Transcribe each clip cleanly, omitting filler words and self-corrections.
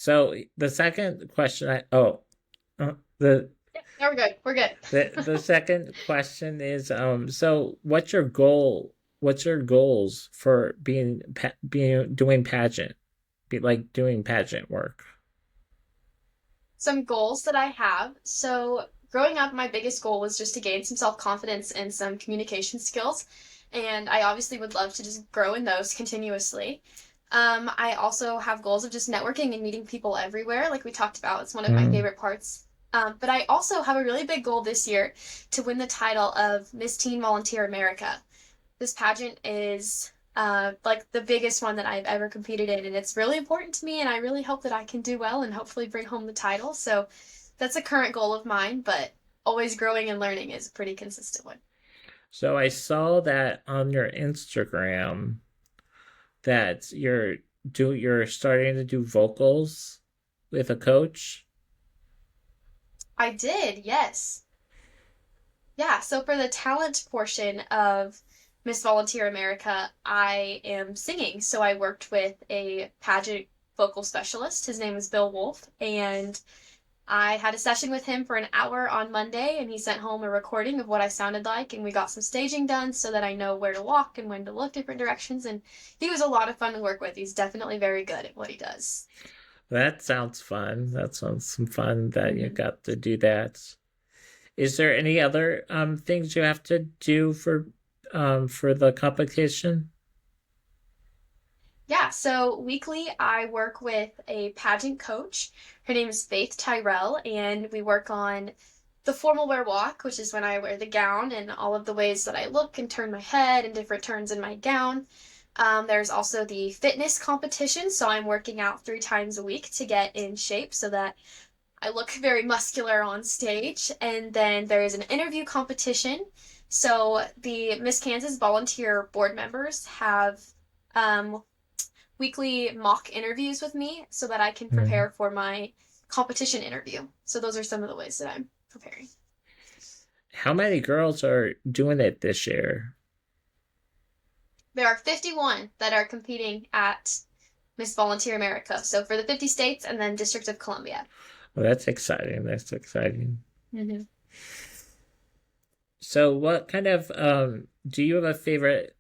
So the second question I oh uh, the Yeah, no, we're good. We're good. the second question is so what's your goal? What's your goals for being doing pageant? Be like doing pageant work. Some goals that I have. So, growing up, my biggest goal was just to gain some self-confidence and some communication skills. And I obviously would love to just grow in those continuously. I also have goals of just networking and meeting people everywhere, like we talked about. It's one of my Mm. favorite parts. But I also have a really big goal this year to win the title of Miss Teen Volunteer America. This pageant is like the biggest one that I've ever competed in, and it's really important to me, and I really hope that I can do well and hopefully bring home the title. So that's a current goal of mine, but always growing and learning is a pretty consistent one. So I saw that on your Instagram that you're starting to do vocals with a coach. I did, yes. Yeah, so for the talent portion of Miss Volunteer America, I am singing. So I worked with a pageant vocal specialist. His name is Bill Wolf, and I had a session with him for an hour on Monday, and he sent home a recording of what I sounded like, and we got some staging done so that I know where to walk and when to look different directions. And he was a lot of fun to work with. He's definitely very good at what he does. That sounds fun. That sounds some fun that you Mm-hmm. got to do that. Is there any other things you have to do for the competition? Yeah, so weekly I work with a pageant coach. Her name is Faith Tyrell, and we work on the formal wear walk, which is when I wear the gown and all of the ways that I look and turn my head and different turns in my gown. There's also the fitness competition, so I'm working out 3 times a week to get in shape so that I look very muscular on stage. And then there is an interview competition. So the Miss Kansas volunteer board members have um, weekly mock interviews with me so that I can Hmm. prepare for my competition interview. So those are some of the ways that I'm preparing. How many girls are doing it this year? There are 51 that are competing at Miss Volunteer America. So for the 50 states and then District of Columbia. Well, that's exciting. That's exciting. Mm-hmm. So, what kind of do you have a favorite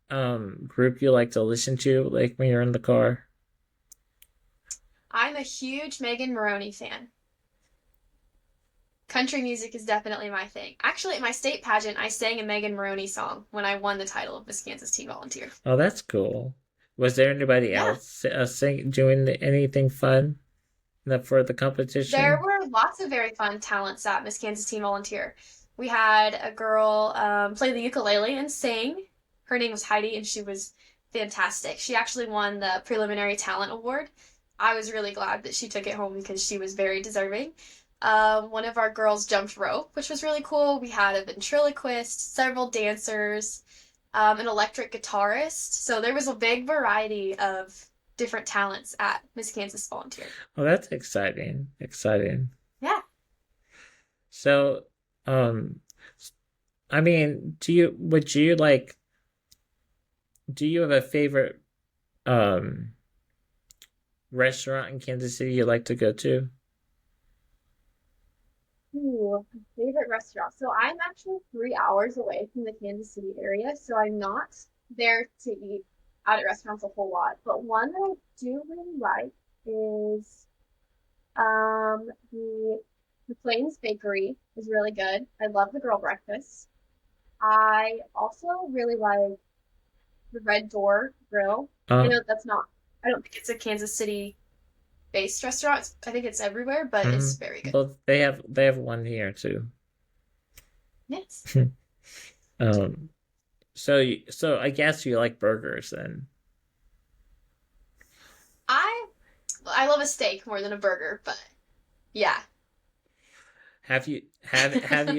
group you like to listen to, like when you're in the car? I'm a huge Megan Maroney fan. Country music is definitely my thing. Actually, at my state pageant, I sang a Megan Maroney song when I won the title of Miss Kansas Teen Volunteer. Oh, that's cool. Was there anybody Yeah, else doing anything fun for the there competition? were lots of very fun talents at Miss Kansas Teen Volunteer. We had a girl play the ukulele and sing. Her name was Heidi, and she was fantastic. She actually won the preliminary talent award. I was really glad that she took it home because she was very deserving. One of our girls jumped rope, which was really cool. We had a ventriloquist, several dancers, an electric guitarist. So there was a big variety of different talents at Miss Kansas Volunteer. Oh, that's exciting. Exciting. Yeah. So, um, I mean, would you like, do you have a favorite um restaurant in Kansas City you like to go to? Ooh, favorite restaurant. So I'm actually 3 hours away from the Kansas City area, so I'm not there to eat out at restaurants a whole lot. But one that I do really like is the Flames Bakery is really good. I love the girl breakfast. I also really like the Red Door Grill. I Uh, know that's not, I don't think it's a Kansas City based restaurant. I think it's everywhere, but it's mhm. very good. Well, they have one here too. Yes. Um, so I guess you like burgers then. I I love a steak more than a burger, but yeah. Have you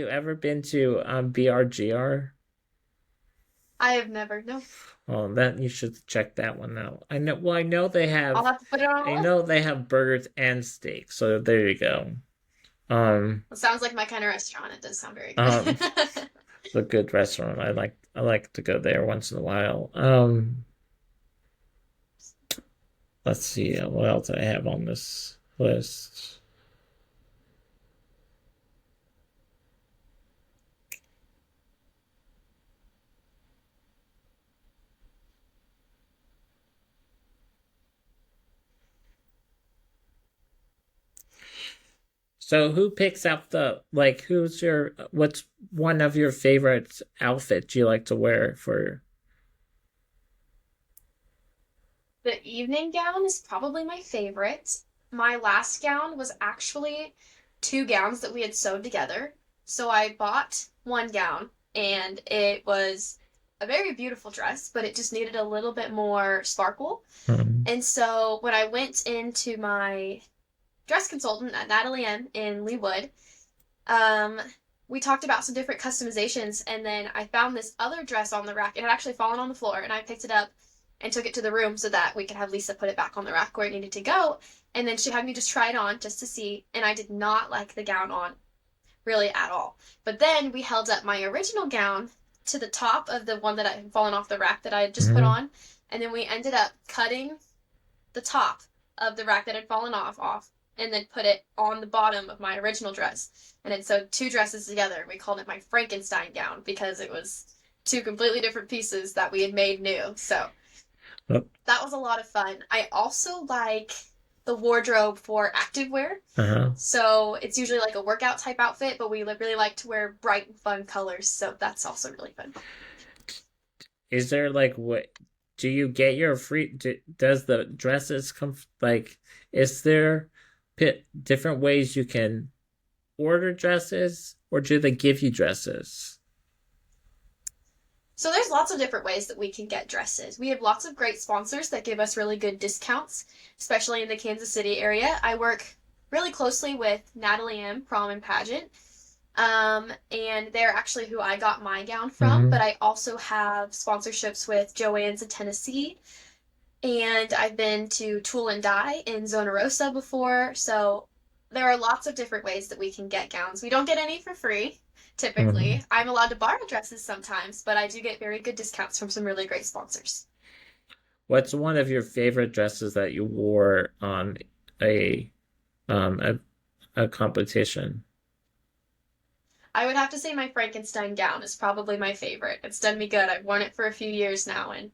ever been to BRGR? I have never, no. Oh, that you should check that one out. I know I'll have to put it on a I list. know they have burgers and steaks. So there you go. Um, It sounds like my kind of restaurant. It does sound very um, good. it's a good restaurant. I like to go there once in a while. Let's see what else I have on this list. So who picks out the like who's your what's one of your favorite outfits you like to wear for The evening gown is probably my favorite. My last gown was actually two gowns that we had sewed together. So I bought one gown and it was a very beautiful dress, but it just needed a little bit more sparkle. um, And so when I went into my dress consultant at Natalie M in Leewood, um, we talked about some different customizations, and then I found this other dress on the rack. It had actually fallen on the floor, and I picked it up and took it to the room so that we could have Lisa put it back on the rack where it needed to go. And then she had me just try it on just to see, and I did not like the gown on really at all. But then we held up my original gown to the top of the one that had fallen off the rack that I had just put mhm. on, and then we ended up cutting the top of the rack that had fallen off and then put it on the bottom of my original dress. And it sewed two dresses together. We called it my Frankenstein gown because it was two completely different pieces that we had made new. So Oh, that was a lot of fun. I also like the wardrobe for activewear. uh-huh. So it's usually like a workout type outfit, but we really like to wear bright and fun colors. So that's also really fun. Is there like what do you get your does the dresses come like is there different ways you can order dresses or do they give you dresses? So there's lots of different ways that we can get dresses. We have lots of great sponsors that give us really good discounts, especially in the Kansas City area. I work really closely with Natalie M. Prom and Pageant, and they're actually who I got my gown from. But Hmm. I also have sponsorships with Joann's in Tennessee, and I've been to Tool and Die in Zona Rosa before. So there are lots of different ways that we can get gowns. We don't get any for free, Hmm. typically. I'm allowed to borrow dresses sometimes, but I do get very good discounts from some really great sponsors. What's one of your favorite dresses that you wore on a um a, a competition? I would have to say my Frankenstein gown is probably my favorite. It's done me good. I've worn it for a few years now, and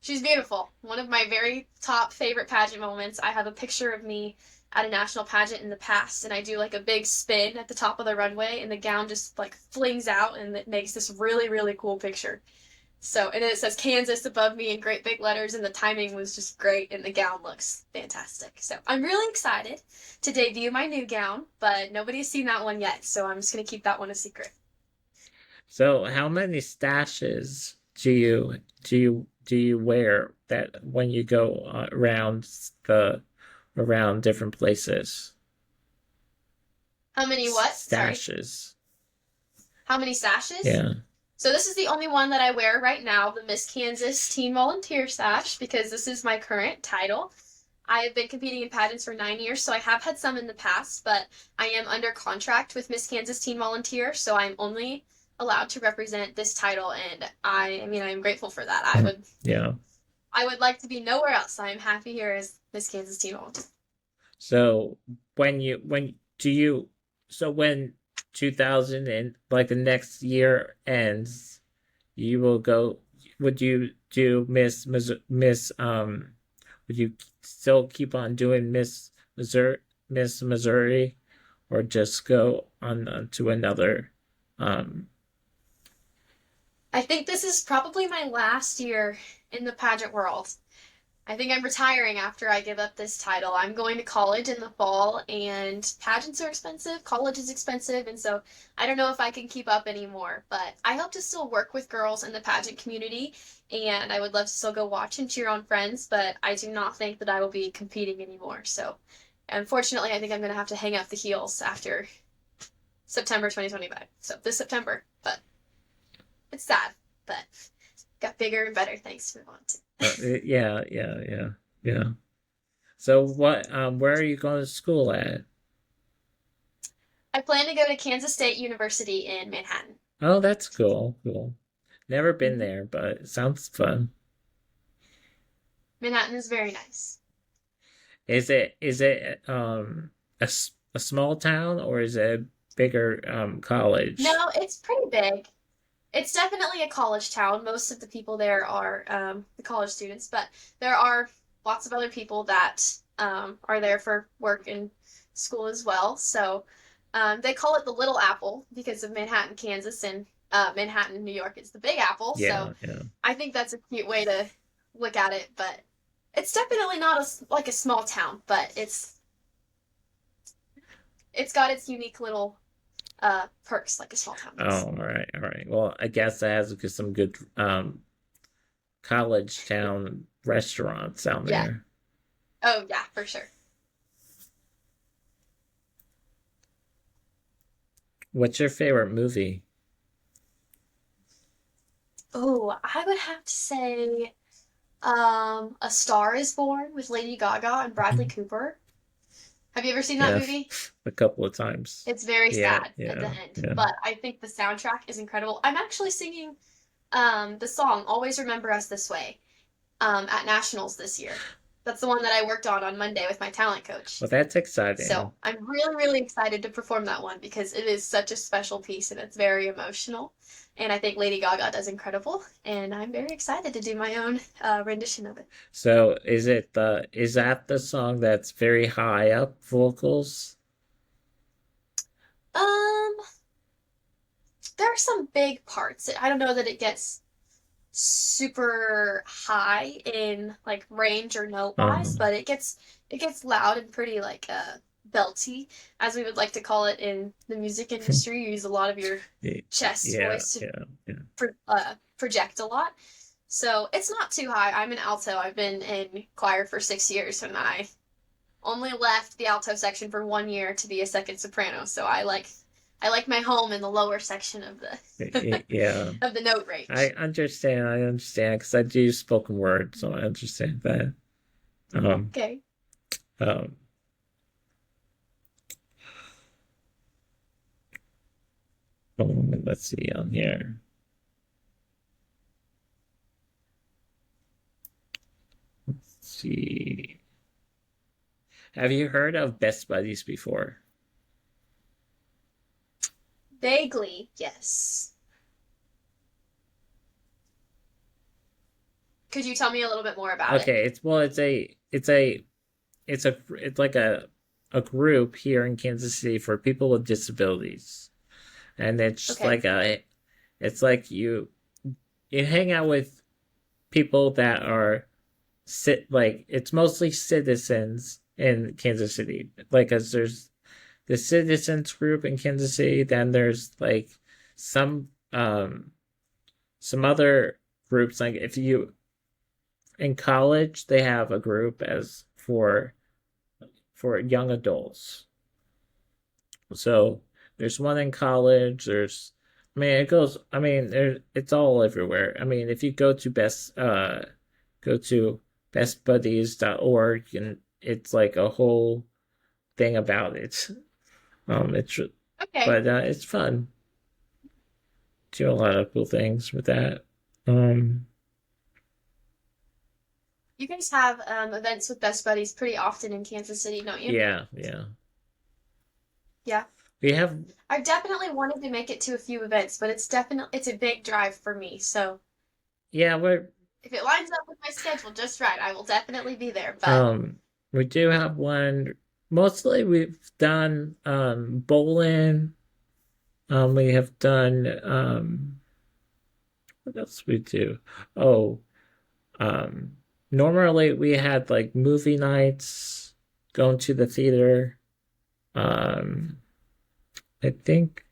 she's beautiful. One of my very top favorite pageant moments. I have a picture of me at a national pageant in the past, and I do like a big spin at the top of the runway, and the gown just like flings out, and it makes this really, really cool picture. So, and then it says Kansas above me in great big letters, and the timing was just great, and the gown looks fantastic. So, I'm really excited to debut my new gown, but nobody has seen that one yet, so I'm just going to keep that one a secret. So how many stashes do you wear that when you go around the around different places? How many what? Sorry. Stashes. How many sashes? Yeah. So this is the only one that I wear right now, the Miss Kansas Teen Volunteer Sash, because this is my current title. I have been competing in pageants for 9 years, so I have had some in the past, but I am under contract with Miss Kansas Teen Volunteer, so I'm only allowed to represent this title, and I mean, I'm grateful for that. Yeah. I would like to be nowhere else. I am happy here as Miss Kansas Teen Volunteer. So when do you so when 2000 and like the next year ends, you will go would you do Miss would you still keep on doing Miss Missouri or just go on to another um I think this is probably my last year in the pageant world. I think I'm retiring after I give up this title. I'm going to college in the fall, and pageants are expensive, college is expensive, and so I don't know if I can keep up anymore. But I hope to still work with girls in the pageant community, and I would love to still go watch and cheer on friends, but I do not think that I will be competing anymore. So unfortunately, I think I'm going to have to hang up the heels after September 2025. So this September, but it's sad, but got bigger and better things to move on to. yeah. So what where are you going to school at? I plan to go to Kansas State University in Manhattan. Oh, that's cool. Never been Mhm. there, but it sounds fun. Manhattan is very nice. Is it a small town or is it a bigger college? No, it's pretty big. It's definitely a college town. Most of the people there are the college students, but there are lots of other people that are there for work and school as well. So they call it the Little Apple because of Manhattan, Kansas, and Manhattan, New York is the Big Apple. So Yeah, yeah. I think that's a cute way to look at it. But it's definitely not like a small town, but it's got its unique little perks like a small town Oh, does. all right, all right. Well, I guess that has some good college town restaurants down Yeah. there. Oh yeah, for sure. What's your favorite movie? Oh, I would have to say A Star is Born with Lady Gaga and Bradley Cooper. Have you ever seen that Yeah, movie? a couple of times. It's very Yeah, sad at the yeah, end, yeah. but I think the soundtrack is incredible. I'm actually singing the song Always Remember Us This Way at Nationals this year. That's the one that I worked on Monday with my talent coach. Well, that's exciting. So I'm really, really excited to perform that one because it is such a special piece and it's very emotional. And I think Lady Gaga does incredible. And I'm very excited to do my own rendition of it. So, is that the song that's very high up vocals? Um, there are some big parts. I don't know that it gets super high in like range or note wise, Um, but it gets loud and pretty like belty, as we would like to call it in the music industry. You use a lot of your yeah, chest yeah, voice to yeah. Yeah. project a lot. So it's not too high. I'm an alto. I've been in choir for 6 years, and I only left the alto section for 1 year to be a second soprano. So I like my home in the lower section of the Yeah. of the note range. I understand, because I do spoken word, so I understand that. Um, Okay. um, let's see on here. Let's see. Have you heard of Best Buddies before? Vaguely, yes. Could you tell me a little bit more about it? Okay, it's like a group here in Kansas City for people with disabilities. And Okay. it's like you hang out with people that are it's mostly citizens in Kansas City. Like, as there's the citizens group in Kansas City, then there's like some some other groups. Like, if you in college, they have a group as for young adults. So there's one in college. I mean, it goes. I mean, it's all everywhere. I mean, if you go to bestbuddies.org, and it's like a whole thing about it. It's Okay. but it's fun. Do a lot of cool things with that. Um, You guys have events with Best Buddies pretty often in Kansas City, don't you? yeah, yeah. Yeah. We have I've definitely wanted to make it to a few events, but it's a big drive for me. So yeah, if it lines up with my schedule just right, I will definitely be there. But um we do have one. Mostly we've done bowling. We have done what else we do? Oh, um normally we had like movie nights, going to the theater. Um I think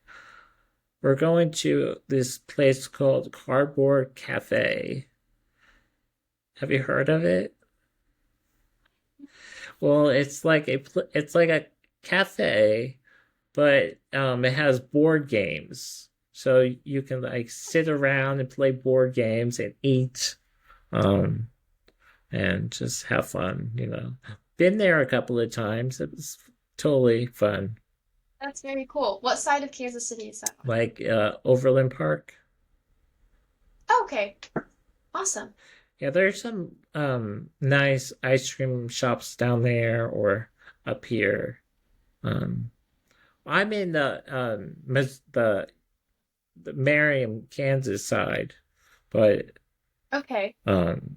we're going to this place called Cardboard Cafe. Have you heard of it? Well, it's like a cafe, but it has board games. So you can like sit around and play board games and eat, um, and just have fun. Been there a couple of times. It was totally fun. that's very cool. What side of Kansas City is that on? Like Overland Park. Oh, okay. Awesome. Yeah, there's some nice ice cream shops down there or up here. Um, I'm in the Merriam, Kansas side, but Okay. um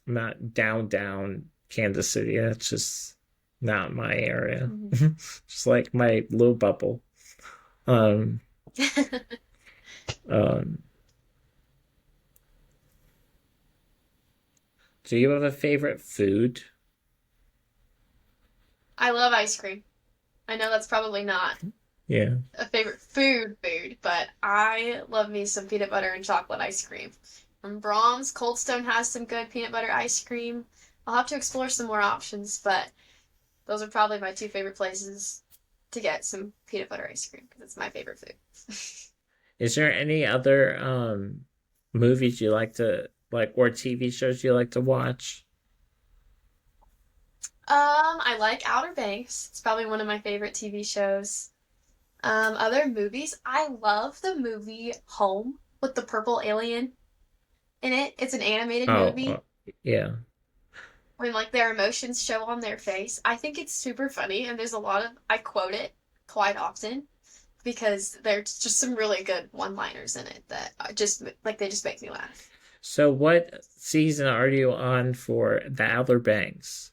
not down Kansas City. That's just not my area. Mhm. Just like my little bubble. Um, um, do you have a favorite food? I love ice cream. I know that's probably not Yeah. a favorite food, but I love me some peanut butter and chocolate ice cream. From Brahms, Cold Stone has some good peanut butter ice cream. I'll have to explore some more options, but those are probably my two favorite places to get some peanut butter ice cream because it's my favorite food. Is there any other movies you like to like or TV shows you like to watch? I like Outer Banks. It's probably one of my favorite TV shows. Other movies, I love the movie Home with the purple alien in it. It's an animated Oh, movie yeah. when like their emotions show on their face. I think it's super funny and there's a lot of I quote it quite often because there's just some really good one-liners in it that just like they just make me laugh. So what season are you on for The Outer Banks?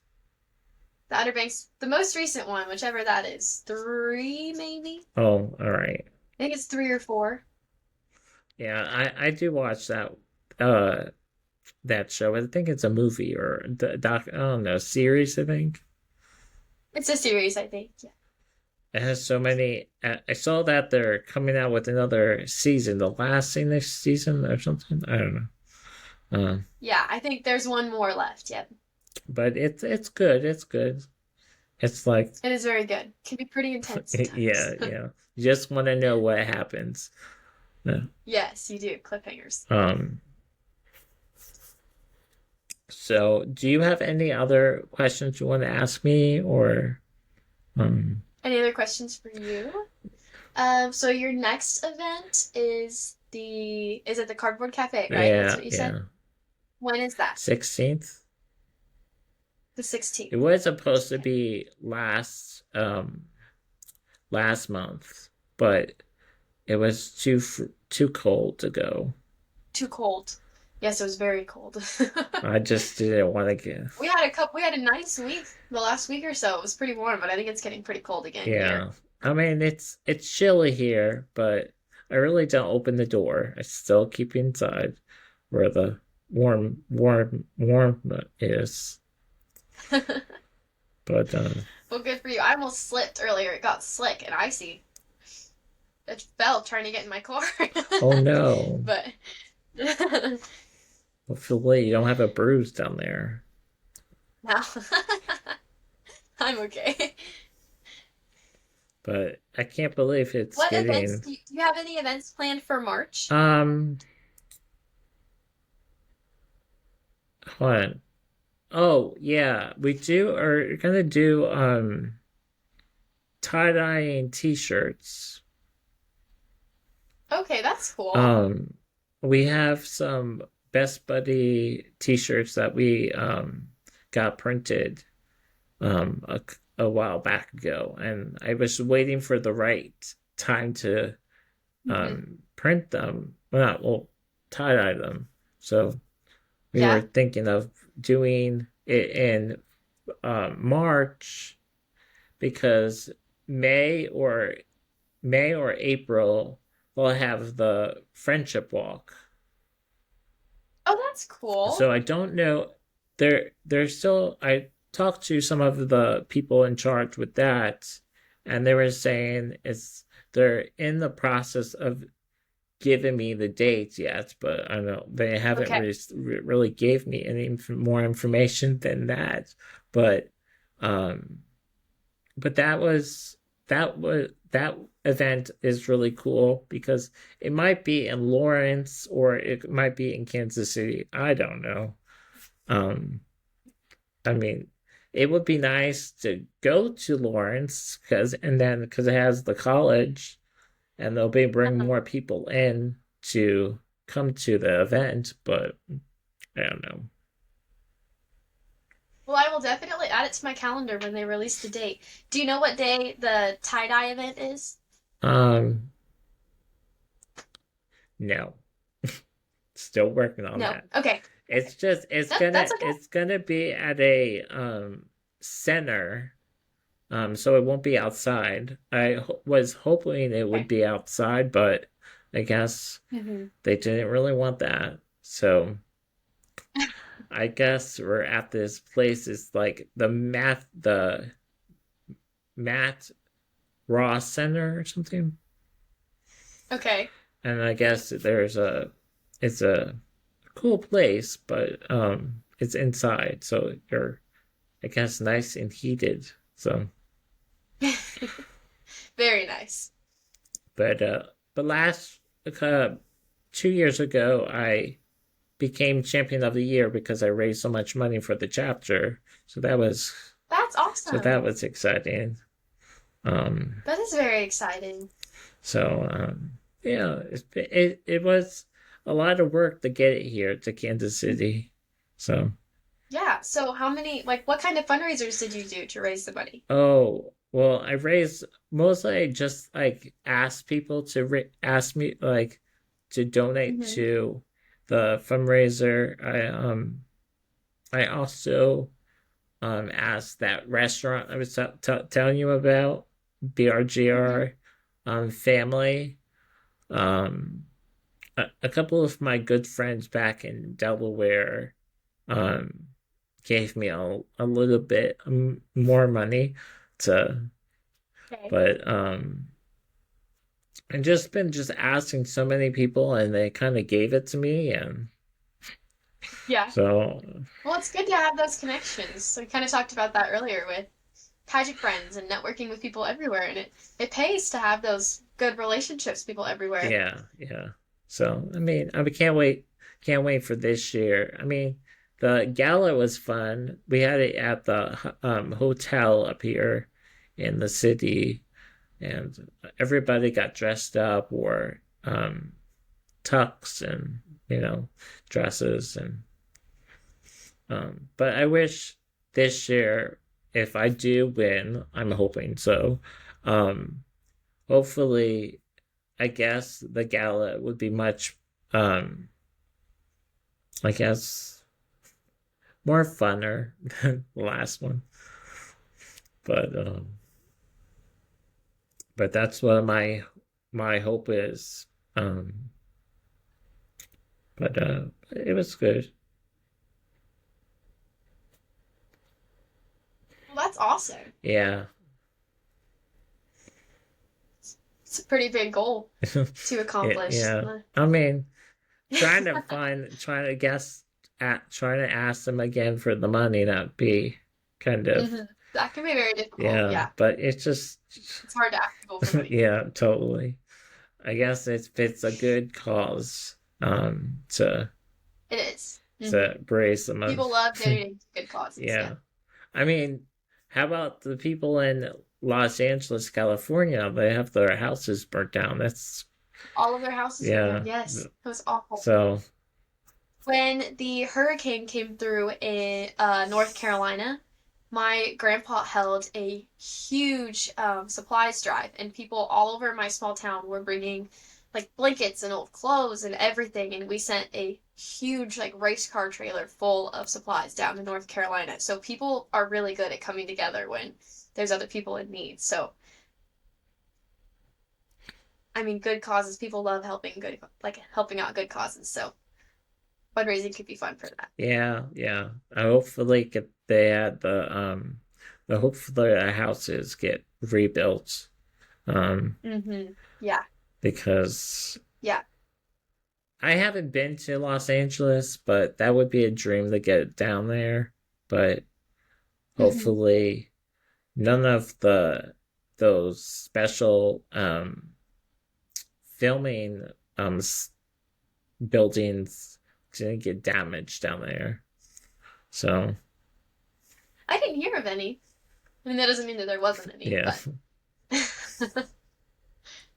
The Outer Banks, the most recent one, whichever that is, three maybe. Oh, all right. I think it's three or four. Yeah, I do watch uh that show. I think it's a movie or doc. I don't know, series. I think It's a series, I think. Yeah. it has so many. I saw that they're coming out with another season, the last season or something. I don't know. Uh, Yeah, I think there's one more left. Yep. but it's good. It's good. It's like It is very good. Can be pretty intense at times. yeah, yeah. You just want to know what happens. No. Yes, you do. Cliffhangers. Um. So, do you have any other questions you want to ask me, or um? Any other questions for you? So your next event is at the Cardboard Cafe, right? That's Yeah, what you said? yeah. When is that? 16th. The It 16th. was supposed to Okay. be last month, but it was too cold to go. Too cold. Yes, it was very cold. I just didn't want to get. We had a nice week the last week or so. It was pretty warm, but I think it's getting pretty cold again here. Yeah. I mean, it's chilly here, but I really don't open the door. I still keep inside where the warm is. But Well, good for you. I almost slipped earlier. It got slick and icy. It fell trying to get in my car. oh no. But Hopefully you don't have a bruise down there. now I'm okay. But I can't believe it's What events getting do you have any events planned for March? um hold on. Oh yeah, we do are gonna do tie-dyeing t-shirts. Okay, that's cool. Um we have some Best Buddy t-shirts that we got printed um a, a while back ago, and I was waiting for the right time to Hmm. print them. Well, not well, tie-dye them. So we were Yeah. thinking of doing it in March because May or May or April they'll have the friendship walk. Oh, that's cool. So I don't know. There's still. I talked to some of the people in charge with that, and they were saying they're in the process of giving me the dates yet, but I don't know they haven't Okay. really gave me any more information than that. But um, but that event is really cool because it might be in Lawrence or it might be in Kansas City. I don't know. Um, I mean, it would be nice to go to Lawrence because it has the college and they'll be bring Uh-huh. more people in to come to the event, but I don't know. Well, I will definitely add it to my calendar when they release the date. Do you know what day the tie-dye event is? Um, no, still working on No. that. Okay. Okay. It's just That's okay. it's gonna be at a center. So it won't be outside. Was hoping it would Okay. be outside, but I guess Hmm. they didn't really want that. So I guess we're at this place. It's like the Matt Ross Center or something. Okay. And I guess it's a cool place, but it's inside, so you're I guess nice and heated. So, Very nice. but last uh 2 years ago, I became champion of the year because I raised so much money for the chapter. So That's that awesome. was exciting. Um, That is very exciting. so yeah, it was a lot of work to get it here to Kansas City. So Yeah. So how many, like, what kind of fundraisers did you do to raise the money? oh well, I raised mostly I just like asked people to ask me like to donate Hmm. to the fundraiser. I also asked that restaurant I was telling you about, Hmm. BRGR family. Um, a couple of my good friends back in Delaware um, gave me a little bit more money to, Okay. but and just been just asking so many people, and they kind of gave it to me, and Yeah. so Well, it's good to have those connections. So we kind of talked about that earlier with pageant friends and networking with people everywhere, and it pays to have those good relationships with people everywhere. yeah, yeah. So I mean, can't wait for this year. I mean, the gala was fun. We had it at the hotel up here in the city, and everybody got dressed up, wore tux and dresses, and but I wish this year, if I do win, I'm hoping so. Um, hopefully, I guess the gala would be much, um, I guess, more funner than the last one. But that's what my hope is. Um, but it was good. Well, that's awesome. Yeah. It's a pretty big goal to accomplish. Yeah. I mean, trying to guess trying to ask them again for the money, that'd be kind of Hmm. That can be very difficult. yeah, Yeah. but it's just It's hard to ask people for money. yeah, totally. I guess it's a good cause It is. to raise some People of love donating to good causes. Yeah. yeah. I mean, how about the people in Los Angeles, California? They have their houses burnt down. That's All of their houses were burned. yeah. Yes. It was awful. So When the hurricane came through in North Carolina, my grandpa held a huge supplies drive, and people all over my small town were bringing like blankets and old clothes and everything. And we sent a huge like race car trailer full of supplies down to North Carolina. So people are really good at coming together when there's other people in need. So I mean, good causes. People love helping good, like helping out good causes. So fundraising could be fun for that. yeah, yeah. I hopefully get they had the hopefully the houses get rebuilt. Um, Yeah. because Yeah. I haven't been to Los Angeles, but that would be a dream to get down there. But Hmm. hopefully none of the those special filming buildings didn't get damaged down there. So I didn't hear of any. I mean, that doesn't mean that there wasn't any, yeah,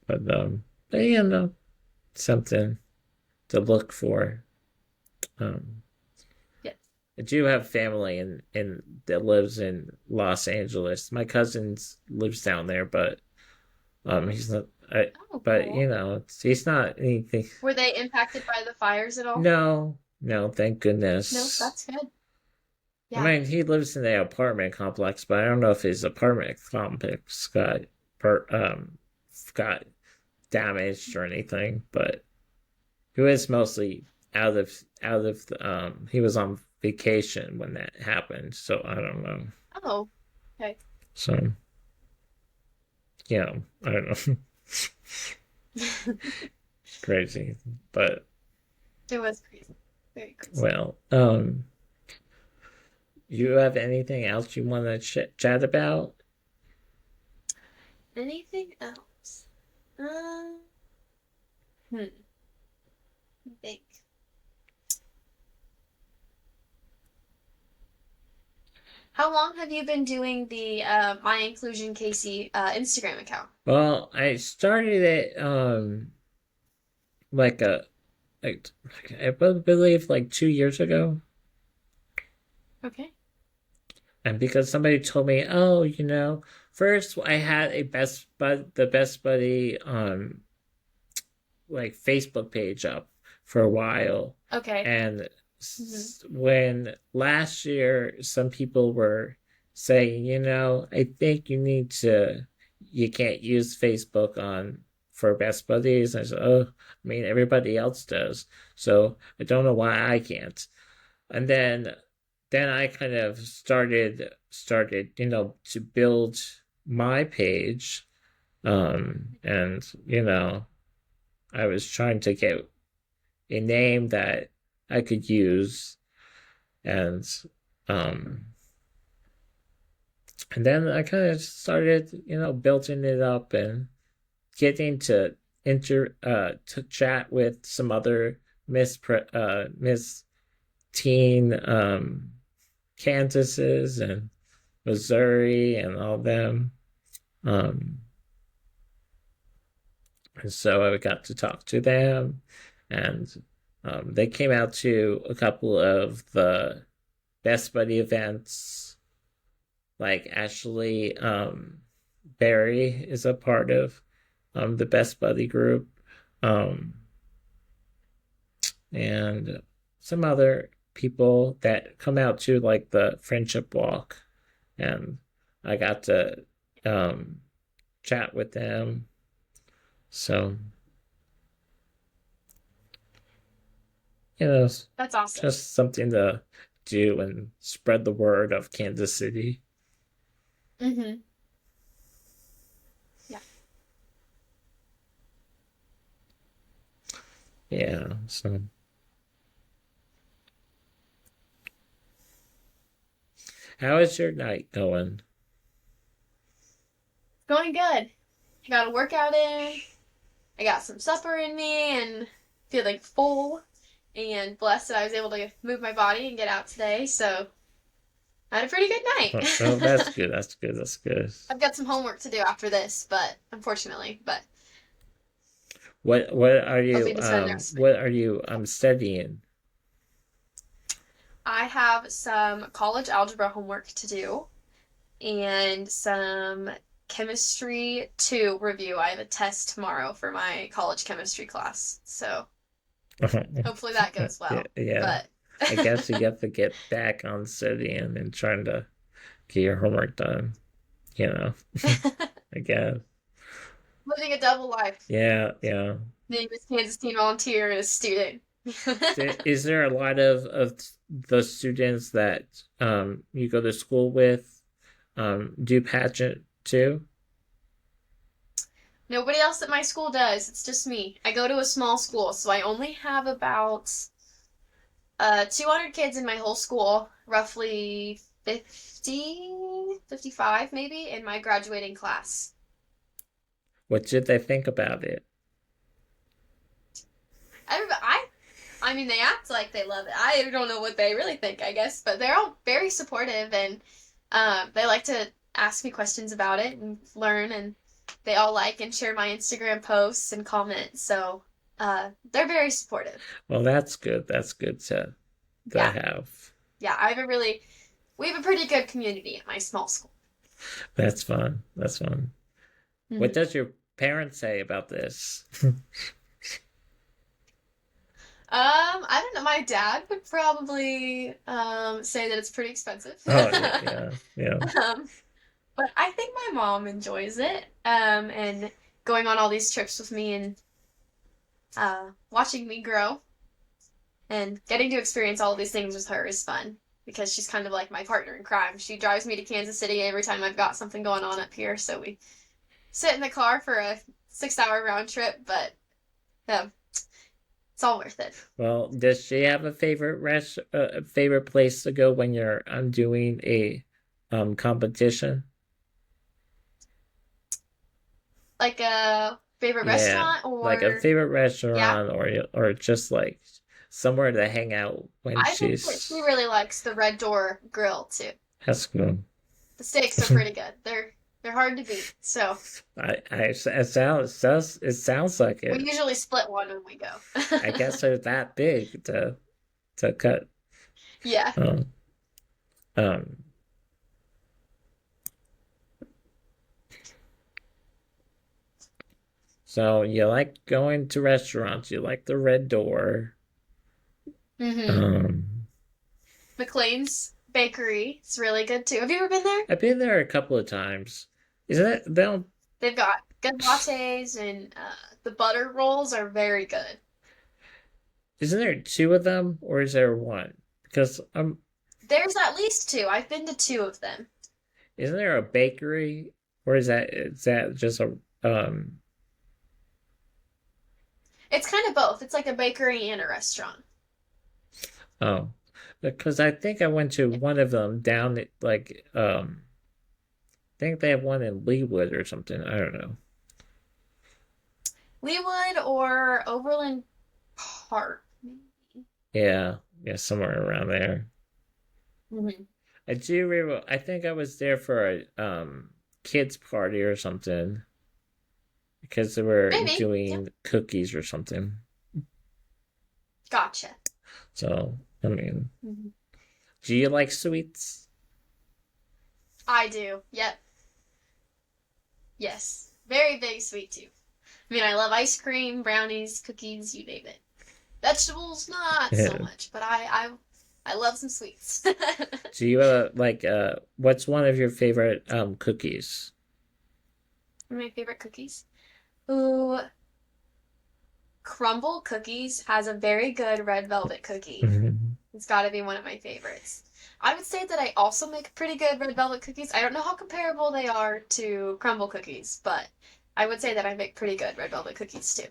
but but something to look for. Um, yes. I do have family in that lives in Los Angeles. My cousin lives down there, but he's not. Oh, But cool. he's not anything. Were they impacted by the fires at all? No, no, thank No, goodness. that's good. I Yeah. mean, he lives in the apartment complex, but I don't know if his apartment complex per, um got damaged or anything. But he was mostly he was on vacation when that happened, so I don't know. Oh, okay. So I don't know. Crazy, but It was crazy. Very crazy. well, you have anything else you want to chat about? Anything else? Um, hmm. Think. How long have you been doing the My Inclusion Casey Instagram account? Well, I started it like a like I believe like 2 years ago, Okay. and because somebody told me, oh, first I had the best buddy like Facebook page up for a while, Okay. and Hmm. when last year some people were saying, I think you can't use Facebook on for best buddies. And I said, oh, I mean everybody else does, so I don't know why I can't. And then I kind of started to build my page, and I was trying to get a name that I could use, and um and then I kind of started, building it up and getting to chat with some other Miss Teen Kansases and Missouri and all them. Um and so I got to talk to them, and they came out to a couple of the Best Buddy events. Like Ashley Barry is a part of the Best Buddy group, um, and some other people that come out to like the friendship walk, and I got to um, chat with them. So it's That's awesome. just something to do and spread the word of Kansas City. Hmm. Yeah. Yeah. So how is your night going? Going good. I got a workout in. I got some supper in me and feeling full and blessed that I was able to move my body and get out today. So I had a pretty good Oh, that's night. good. That's good. That's good. I've got some homework to do after this, but unfortunately, but What are you hoping to spend the rest of my what are you studying? I have some college algebra homework to do and some chemistry to review. I have a test tomorrow for my college chemistry class. So hopefully that goes Yeah, well. yeah. But I guess you have to get back on studying and trying to get your homework done, you know. I guess. living a double life, Yeah, yeah. being a Kansas Teen volunteer and a student. Is there a lot of the students that you go to school with do pageant too? Nobody else at my school does. It's just me. I go to a small school, so I only have about 200 kids in my whole school, roughly 50, 55 maybe in my graduating class. What did they think about it? Everybody, I mean, they act like they love it. I don't know what they really think, I guess, but they're all very supportive and they like to ask me questions about it and learn, and they all like and share my Instagram posts and comment. So they're very supportive. Well, that's good. That's good to Yeah. have. yeah, we have a pretty good community at my small school. That's fun. That's fun. What Hmm. does your parents say about this? I don't know. My dad would probably say that it's pretty expensive. Oh yeah, yeah, yeah. Um, but I think my mom enjoys it. And going on all these trips with me and watching me grow and getting to experience all of these things with her is fun because she's kind of like my partner in crime. She drives me to Kansas City every time I've got something going on up here, so we sit in the car for a 6 hour round trip, but yeah, it's all worth it. Well, does she have a favorite place to go when you're doing a competition? Like a favorite Yeah, restaurant like a or favorite yeah, restaurant or just like somewhere to hang out when I think that she she's really likes the Red Door Grill too. at school. The steaks are pretty good. They're hard to beat. So It sounds like we it. usually split one when we go. I guess they're that big to cut. Yeah. Um, um. So you like going to restaurants. You like the Red Door. Mm-hmm. Um. McLean's Bakery. It's really good too. Have you ever been there? I've been there a couple of times. Isn't it? They don't. They've got good lattes and the butter rolls are very good. Isn't there two of them or is there one? Because There's at least two. I've been to two of them. isn't there a bakery or is that just a um It's kind of both. It's like a bakery and a restaurant. oh, because I think I went to Yeah. one of them down at, like I think they have one in Leewood or something. I don't know. Leawood or Overland Park, maybe. Yeah, yeah, somewhere around there. Hmm. I think I was there for a kids party or something because they were Maybe. Yeah. doing cookies or something. Gotcha. So, I mean, Hmm. do you like sweets? I do. Yep. Yes. Very big sweet tooth. I mean, I love ice cream, brownies, cookies, you name it. Vegetables, not so Yeah. much, but I love some sweets. Do you like what's one of your favorite cookies? My favorite cookies. Ooh, Crumble Cookies has a very good red velvet cookie. Mhm. It's got to be one of my favorites. I would say that I also make pretty good red velvet cookies. I don't know how comparable they are to crumble cookies, but I would say that I make pretty good red velvet cookies too.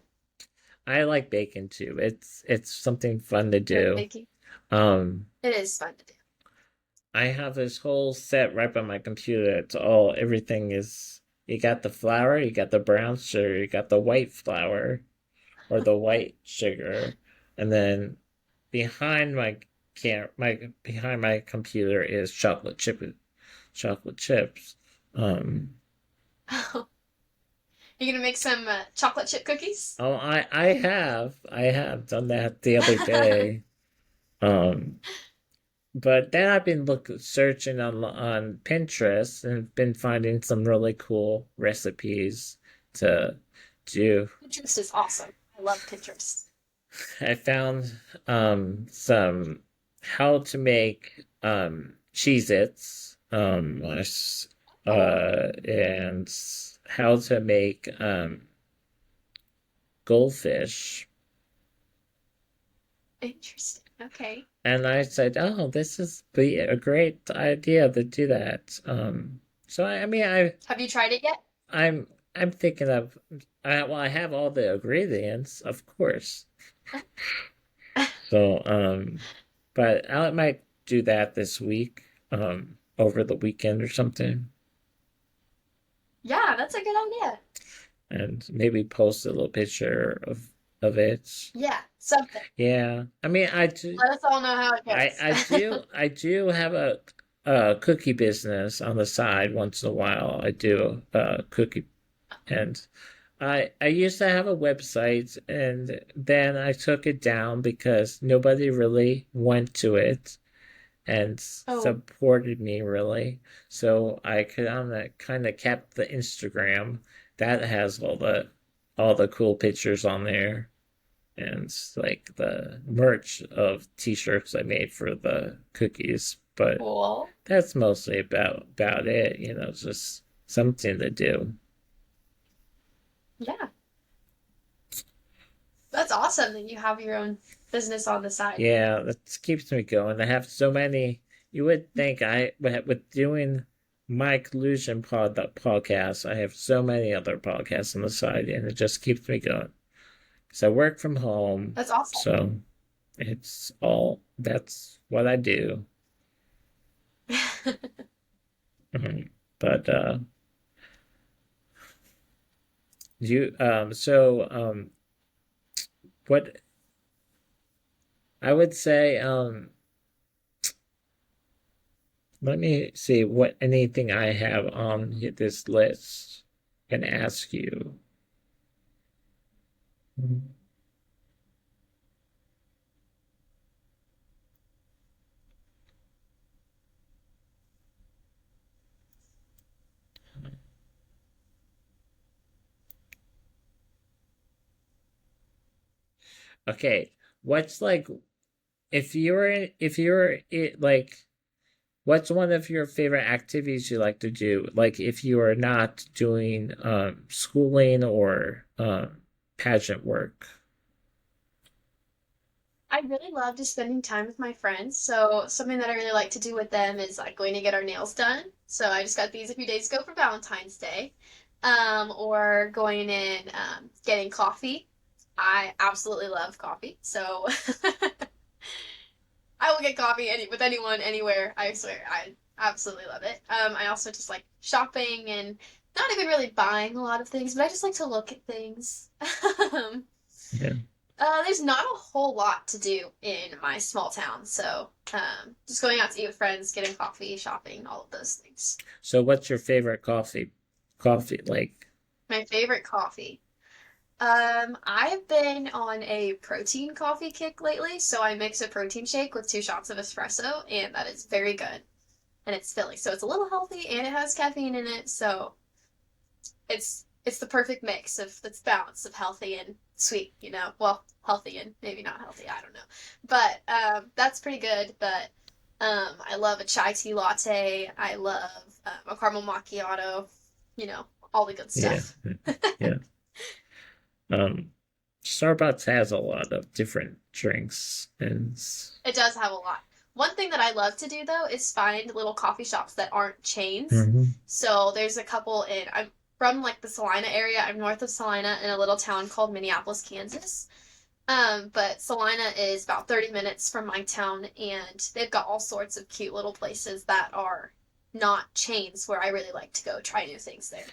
I like bacon too. It's something fun to You're do. baking. Um, It is fun to do. I have this whole set right by my computer. It's all everything is. You got the flour, you got the brown sugar, you got the white flour or the white sugar, and then behind my behind my computer is chocolate chips. Um, You're gonna make some chocolate chip cookies? oh, I have done that the other day. Um, but then I've been searching on Pinterest and been finding some really cool recipes to do. Pinterest is awesome. I love Pinterest. I found some how to make Cheez-Its Oh, and how to make goldfish. interesting. Okay. And I said, "Oh, this is be a great idea to do that." So I mean, Have you tried it yet? I'm thinking of, I have all the ingredients, of course. So but I might do that this week, over the weekend or something, Yeah, that's a good idea. and maybe post a little picture of it. Yeah, something. Yeah, I mean, Let us all know how it goes. I do have a cookie business on the side once in a while. I do cookie, and I used to have a website, and then I took it down because nobody really went to it, and Oh, supported me really. So I kind of kept the Instagram that has all the cool pictures on there and like the merch of t-shirts I made for the cookies. But cool. that's mostly about it, just something to do. Yeah. That's awesome that you have your own business on the side. Yeah, that keeps me going. I have so many. You would think with doing my collusion podcast, I have so many other podcasts on the side, and it just keeps me going. Because I work from home, That's awesome. so that's what I do. Mhm. But you what I would say let me see what anything I have on this list can ask you. Okay, what's like if you're it like what's one of your favorite activities you like to do? Like if you are not doing schooling or pageant work. I really love just spending time with my friends. So something that I really like to do with them is like going to get our nails done. So I just got these a few days ago for Valentine's Day. Or going in, getting coffee. I absolutely love coffee. So I will get coffee with anyone, anywhere. I swear. I absolutely love it. I also just like shopping and not even really buying a lot of things, but I just like to look at things. um, Yeah. there's not a whole lot to do in my small town, so just going out to eat with friends, getting coffee, shopping, all of those things. So what's your favorite coffee? Coffee like My favorite coffee. I've been on a protein coffee kick lately, so I mix a protein shake with 2 shots of espresso, and that is very good. And it's filling, so it's a little healthy and it has caffeine in it, so it's the perfect mix of that's balance of healthy and sweet, you know. Well, healthy and maybe not healthy, I don't know. But that's pretty good. But I love a chai tea latte. I love a caramel macchiato. You know, all the good yeah. stuff. Yeah. Um Starbucks has a lot of different drinks and It does have a lot. One thing that I love to do though is find little coffee shops that aren't chains. Mhm. So there's a couple I'm from like the Salina area. I'm north of Salina in a little town called Minneapolis, Kansas. But Salina is about 30 minutes from my town, and they've got all sorts of cute little places that are not chains where I really like to go try new things there.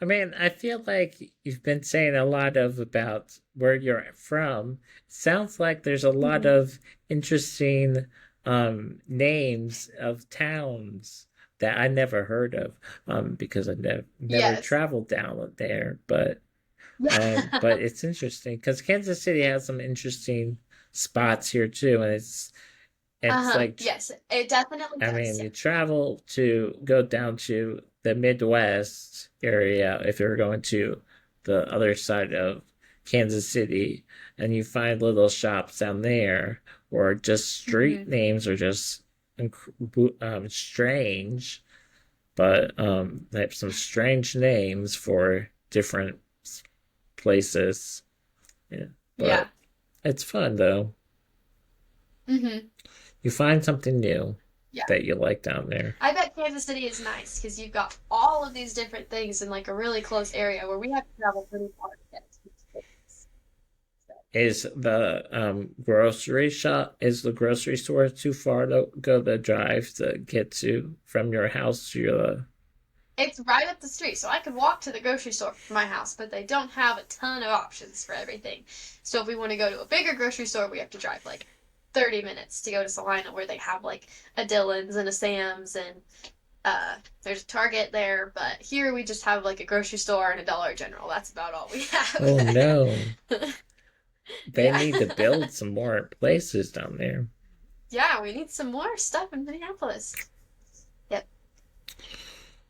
I mean, I feel like you've been saying a lot of about where you're from. Sounds like there's a lot Mm-hmm. of interesting names of towns that I never heard of because I never Yes. traveled down there. But it's interesting because Kansas City has some interesting spots here too, and it's Uh-huh. like Yes, it definitely I does. mean, Yeah. you travel to go down to the Midwest area if you're going to the other side of Kansas City, and you find little shops down there, or just street Mm-hmm. names are just strange, but they have some strange names for different places. Yeah, Yeah. but it's fun though. Mm-hmm. You find something new Yeah. that you like down there. I bet Kansas City is nice because you've got all of these different things in like a really close area where we have to travel pretty far to get to these things. So. Is the grocery store too far to go the drive to get to from your house to your It's right up the street, so I could walk to the grocery store from my house, but they don't have a ton of options for everything. So if we want to go to a bigger grocery store, we have to drive like 30 minutes to go to Salina where they have like a Dillon's and a Sam's and there's a Target there, but here we just have like a grocery store and a Dollar General. That's about all we Oh have. no. They Yeah. need to build some more places down there. Yeah, we need some more stuff in Minneapolis. Yep.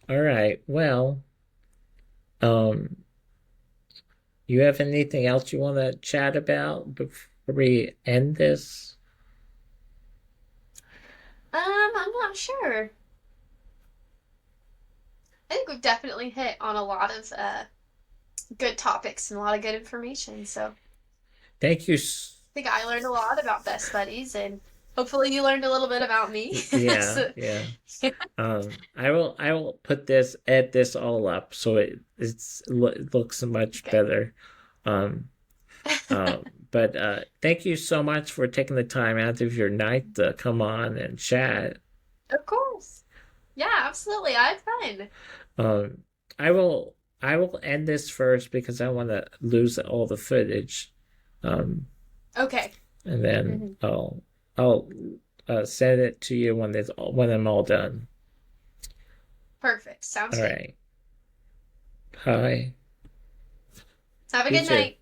All right. Well, um, you have anything else you want to chat about before we end this? I'm not sure. I think we've definitely hit on a lot of good topics and a lot of good information. So I Thank you. think I learned a lot about best buddies, and hopefully you learned a little bit about me. Yeah, So, yeah. I will put this add this all up so it looks much okay. better. Um, but thank you so much for taking the time out of your night to come on and chat. Of course. Yeah, absolutely. I had fun. Um, I will end this first because I want to lose all the footage. Um, Okay. and then Hmm. I'll send it to you when I'm all done. Perfect. Sounds All good. right. Bye. Have a You good too. night.